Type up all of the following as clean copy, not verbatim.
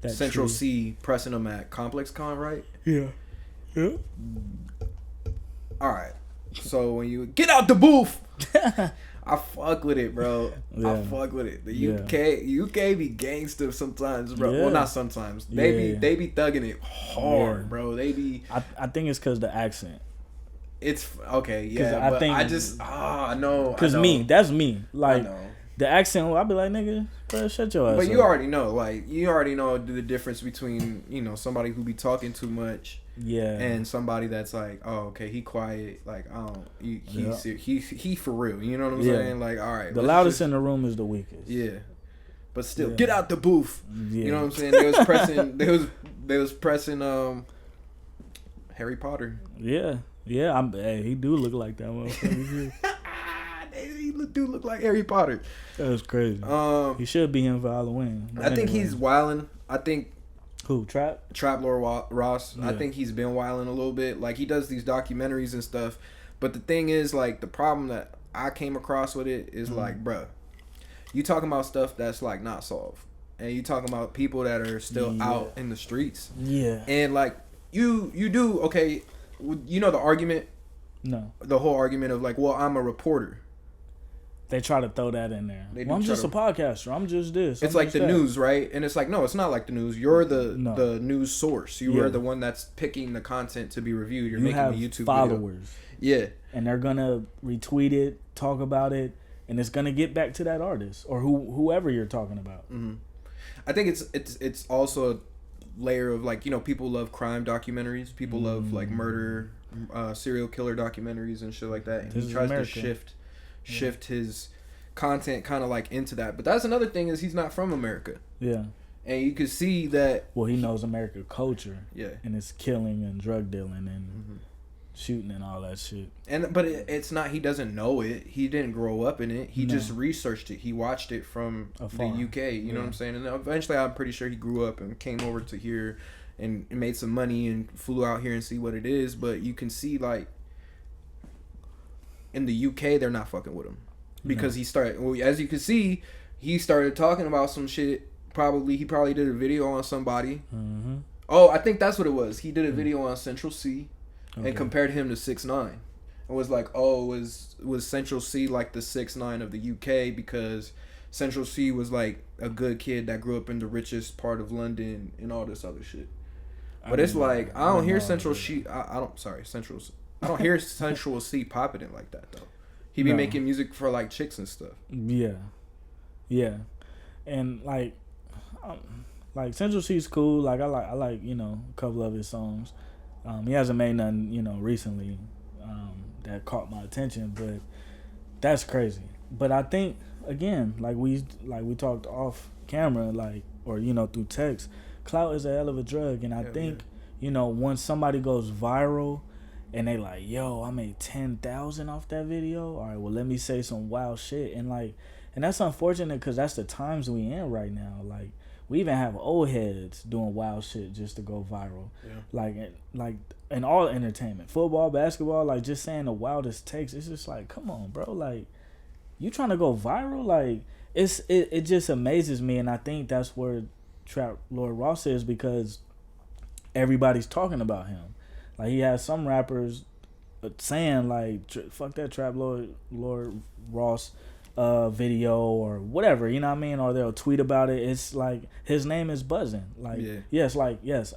Central C pressing him at Complex Con, right? Yeah. Yeah. All right. So when you get out the booth, I fuck with it, bro. Yeah. I fuck with it. The Yeah. UK be gangster sometimes, bro. Yeah. Well, not sometimes. They be thugging it hard, bro. They be. I think it's because the accent. It's okay, yeah. But I just I know. Because that's me. Like I know. the accent, I'll be like, nigga, bro, shut your ass But up. you already know, like you already know the difference between somebody who be talking too much. Yeah. And somebody that's like, oh, okay, he quiet, like, he for real. You know what I'm saying? Like, all right. The loudest in the room is the weakest. Yeah. But still, get out the booth. Yeah. You know what I'm saying? They was pressing. They was pressing. Harry Potter. Yeah. Yeah. Hey, he do look like that motherfucker. He do look like Harry Potter. That was crazy. He should be in for Halloween. I think he's wilding. I think. Who, Trap Lord Ross. Yeah. I think he's been wilding a little bit. Like, he does these documentaries and stuff. But the thing is, like, the problem that I came across with it is, like, bruh, you talking about stuff that's, like, not solved. And you talking about people that are still out in the streets. Yeah. And, like, you do, okay, you know the argument? No. The whole argument of, like, well, I'm a reporter. They try to throw that in there. Well, I'm just a podcaster. I'm just this. It's like the news, right? And it's like, no, it's not like the news. You're the news source. You are the one that's picking the content to be reviewed. You're making the YouTube followers. Video. Yeah. And they're going to retweet it, talk about it, and it's going to get back to that artist or whoever you're talking about. Mm-hmm. I think it's also a layer of, like, people love crime documentaries. People love, like, murder, serial killer documentaries and shit like that. And he tries to shift his content kind of like into that. But that's another thing, is he's not from America. Yeah. And you can see that. Well, he knows American culture. Yeah. And it's killing and drug dealing and shooting and all that shit. But it's not, he doesn't know it. He didn't grow up in it. He just researched it. He watched it from afar. The UK. You know what I'm saying? And eventually, I'm pretty sure he grew up and came over to here and made some money and flew out here and see what it is. But you can see, like, in the UK, they're not fucking with him because he started. Well, as you can see, he started talking about some shit. He probably did a video on somebody. Mm-hmm. Oh, I think that's what it was. He did a video on Central C and compared him to 6ix9ine, and was like, "Oh, was Central C like the 6ix9ine of the UK because Central C was like a good kid that grew up in the richest part of London and all this other shit." But it's like, I don't hear Central C. I don't hear Central C popping it like that, though. He be making music for, like, chicks and stuff. Yeah. Yeah. And, like Central C's cool. Like, I like, a couple of his songs. He hasn't made nothing, recently that caught my attention, but that's crazy. But I think, again, like we talked off camera, like, or, through text, clout is a hell of a drug. And I think, once somebody goes viral, and they like, yo, I made 10,000 off that video. All right, well, let me say some wild shit. And that's unfortunate because that's the times we in right now. Like, we even have old heads doing wild shit just to go viral. Yeah. Like in all entertainment, football, basketball, like just saying the wildest takes. It's just like, come on, bro. Like, you trying to go viral? Like, it just amazes me. And I think that's where Trap Lord Ross is, because everybody's talking about him. Like, he has some rappers saying, like, fuck that Trap Lord Ross video or whatever, you know what I mean? Or they'll tweet about it. It's like, his name is buzzing. Like, yes,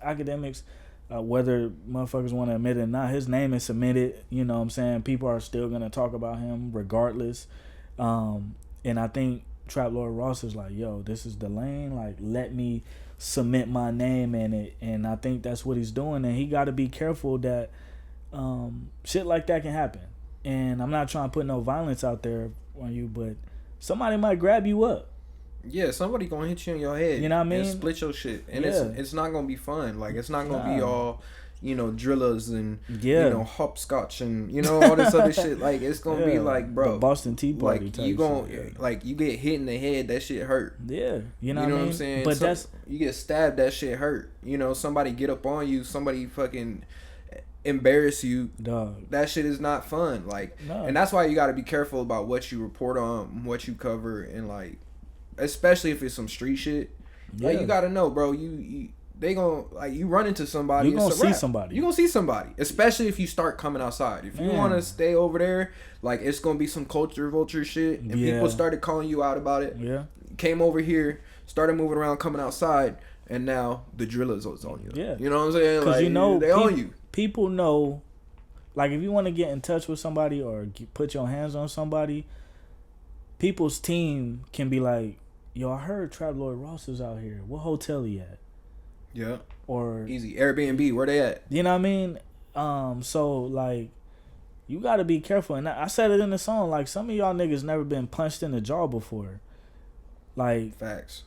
academics, whether motherfuckers want to admit it or not, his name is cemented, you know what I'm saying? People are still going to talk about him regardless. And I think Trap Lord Ross is like, yo, this is the lane. Like, let me cement my name in it. And I think that's what he's doing, and he got to be careful that shit like that can happen. And I'm not trying to put no violence out there on you, but somebody might grab you up. Yeah, somebody gonna hit you in your head, you know what I mean, and split your shit. And it's not gonna be fun. Like, it's not gonna be all drillers and hopscotch and all this other shit. Like, it's gonna be like, bro, the Boston Tea Party. Like, you gonna like, you get hit in the head, that shit hurt. Yeah, you know what I mean? I'm saying. But that's, you get stabbed, that shit hurt. Somebody get up on you, somebody fucking embarrass you. Dog. That shit is not fun. Like, and that's why you got to be careful about what you report on, what you cover, and like, especially if it's some street shit. Yeah. Like, you gotta know, bro. They gonna, like, you run into somebody. You gonna see somebody. You gonna see somebody, especially if you start coming outside. If you want to stay over there, like, it's gonna be some culture vulture shit, and people started calling you out about it. Yeah. Came over here, started moving around, coming outside, and now the drillers is on you. Yeah. You know what I'm saying? Because like, they own you. People know, like, if you want to get in touch with somebody or put your hands on somebody, people's team can be like, yo, I heard Trap Lord Ross is out here. What hotel he at? Yeah. Or easy Airbnb. Where they at? You know what I mean? So, like, you got to be careful. And I said it in the song. Like, some of y'all niggas never been punched in the jaw before. Like, facts.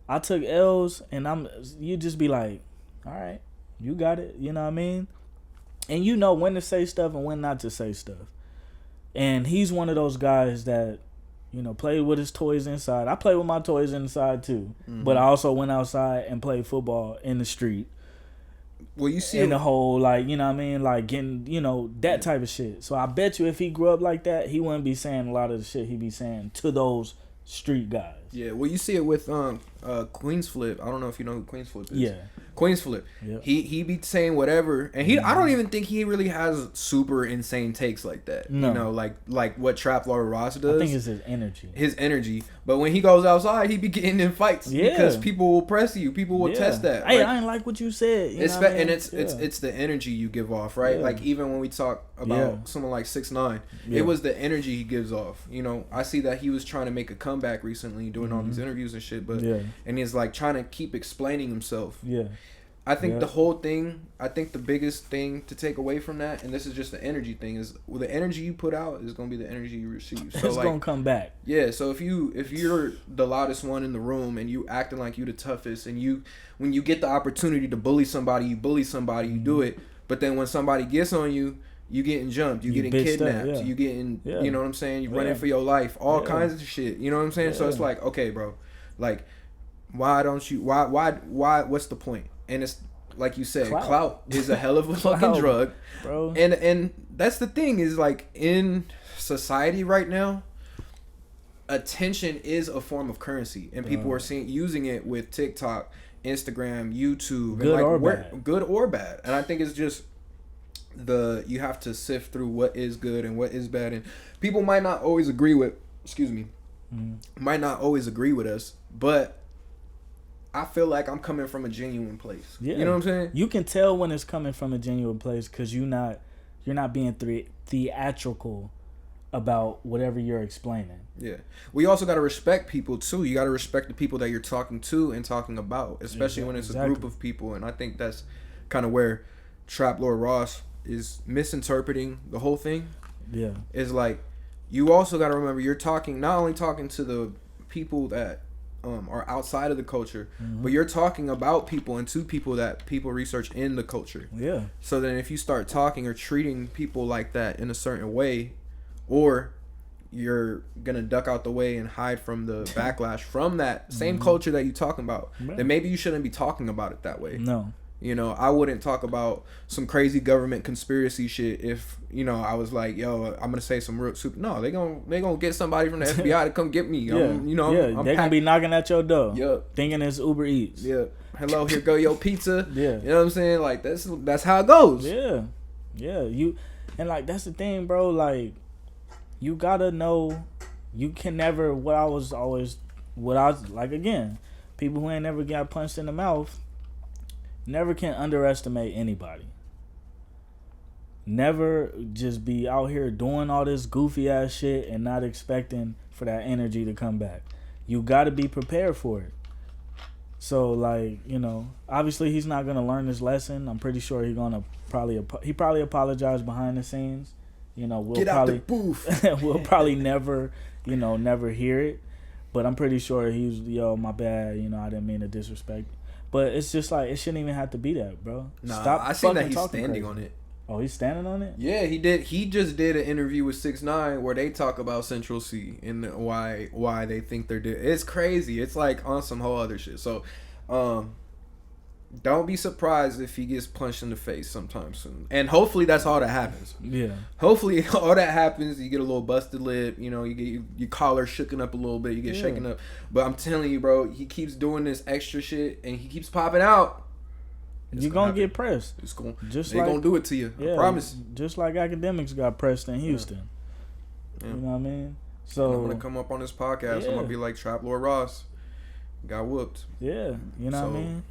I took L's, and you just be like, all right, you got it. You know what I mean? And you know when to say stuff and when not to say stuff. And he's one of those guys that, you know, played with his toys inside. I play with my toys inside too. Mm-hmm. But I also went outside and played football in the street. Well, you see in the whole, like, you know what I mean? Like, getting, you know, that type of shit. So I bet you if he grew up like that, he wouldn't be saying a lot of the shit he be saying to those street guys. Yeah, well, you see it with Queens Flip. I don't know if you know who Queens Flip is. Yeah. Queens Flip. Yep. He be saying whatever, and I don't even think he really has super insane takes like that. No. You know, like what Trap Lord Ross does. I think it's his energy. But when he goes outside, he be getting in fights because people will press you. People will test that. Hey, I ain't like what you said. You know what I mean? And it's the energy you give off, right? Yeah. Like, even when we talk about someone like 6ix9ine, it was the energy he gives off. You know, I see that he was trying to make a comeback recently, doing all these interviews and shit, but and he's like trying to keep explaining himself. Yeah. I think the whole thing, I think the biggest thing to take away from that, and this is just the energy thing, is the energy you put out is going to be the energy you receive. So it's going to come back. Yeah, so if you're the loudest one in the room and you acting like you the toughest, and when you get the opportunity to bully somebody, you do it, but then when somebody gets on you, you getting jumped, you getting kidnapped, you getting, you know what I'm saying, you running for your life, all kinds of shit, you know what I'm saying? So it's like, okay, bro, like, why what's the point? And it's like you said, clout is a hell of a fucking drug, bro. And that's the thing, is like, in society right now, attention is a form of currency, and people are using it with TikTok, Instagram, YouTube, good or bad. And I think it's just you have to sift through what is good and what is bad, and people might not always agree with. Might not always agree with us, but I feel like I'm coming from a genuine place. Yeah. You know what I'm saying? You can tell when it's coming from a genuine place because you're not being theatrical about whatever you're explaining. Yeah. We also got to respect people too. You got to respect the people that you're talking to and talking about, especially when it's a group of people. And I think that's kind of where Trap Lord Ross is misinterpreting the whole thing. Yeah. Is like, you also got to remember, you're not only talking to the people that are outside of the culture, but you're talking about people and to people that people research in the culture. Yeah. So then if you start talking or treating people like that in a certain way, or you're gonna duck out the way and hide from the backlash from that same culture that you're talking about, then maybe you shouldn't be talking about it that way. No. You know, I wouldn't talk about some crazy government conspiracy shit if, you know, I was like, yo, I'm gonna say some real super. No, they gonna get somebody from the FBI to come get me. They're gonna be knocking at your door. Yep. Thinking it's Uber Eats. Yeah. Hello, here go your pizza. Yeah. You know what I'm saying? Like, that's how it goes. Yeah. Yeah. And like, that's the thing, bro. Like, you gotta know, you can never. Again, people who ain't never got punched in the mouth never can underestimate anybody. Never just be out here doing all this goofy ass shit and not expecting for that energy to come back. You got to be prepared for it. So, like, you know, obviously he's not going to learn his lesson. I'm pretty sure he's going to probably apologize behind the scenes. You know, Get out the booth. We'll probably never hear it. But I'm pretty sure he's, yo, my bad. You know, I didn't mean to disrespect. But it's just like, it shouldn't even have to be that, bro. Nah, Stop I seen that he's standing on it. Oh, he's standing on it? Yeah, he did. He just did an interview with 6ix9ine where they talk about Central C and why they think they're it's crazy. It's like on some whole other shit. So, don't be surprised if he gets punched in the face sometime soon. And hopefully that's all that happens. Yeah. Hopefully all that happens, you get a little busted lip, you know, you get your collar shooken up a little bit, you get shaken up. But I'm telling you, bro, he keeps doing this extra shit and he keeps popping out. You're going to get pressed. They're going to do it to you. I promise. Just like Academics got pressed in Houston. Yeah. You know what I mean? So I'm going to come up on this podcast. I'm going to be like Trap Lord Ross. Got whooped. Yeah. You know what I mean?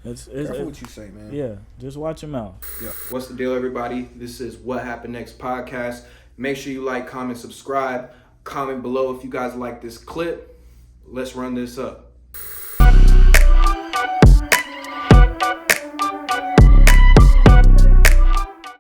Careful what you say, man. Yeah. Just watch your mouth. Yeah. What's the deal, everybody? This is What Happened Next podcast. Make sure you like, comment, subscribe. Comment below if you guys like this clip. Let's run this up.